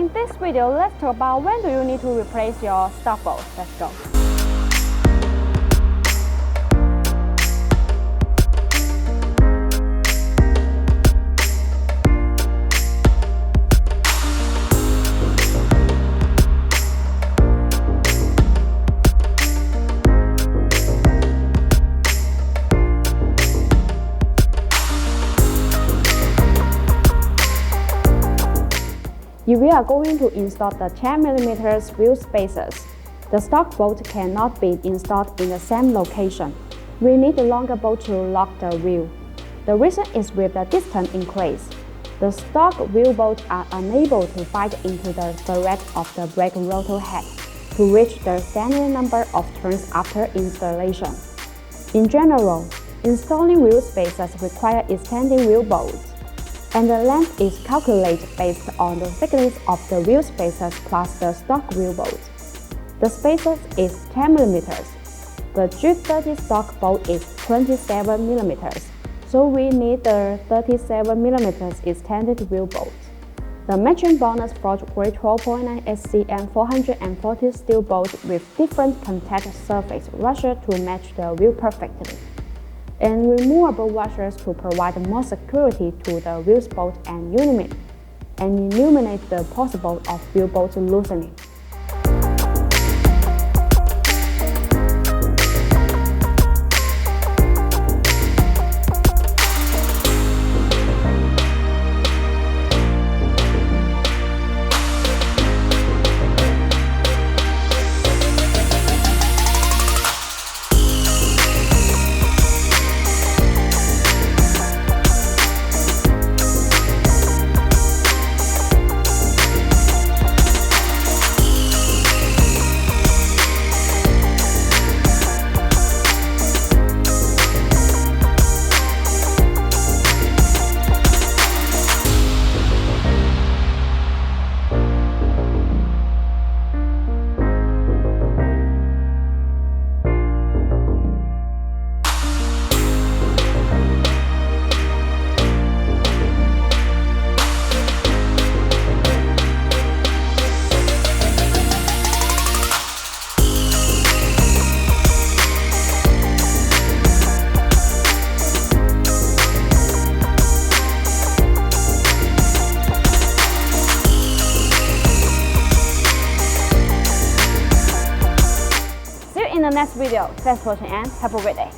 In this video, let's talk about when do you need to replace your stock bolt. Let's go. If we are going to install the 10mm wheel spacers, the stock bolt cannot be installed in the same location. We need a longer bolt to lock the wheel. The reason is with the distance increase. The stock wheel bolts are unable to bite into the thread of the brake rotor head to reach the standard number of turns after installation. In general, installing wheel spacers require extending wheel bolts, and the length is calculated based on the thickness of the wheel spacers plus the stock wheel bolts. The spacers is 10mm. The G30 stock bolt is 27mm, so we need the 37mm extended wheel bolt. The matching bonus forged grade 12.9 SCM 440 steel bolt with different contact surface washer to match the wheel perfectly, and removable washers to provide more security to the wheel bolt and unit, and eliminate the possible of wheel bolt loosening. In the next video. Thanks for watching and have a great day.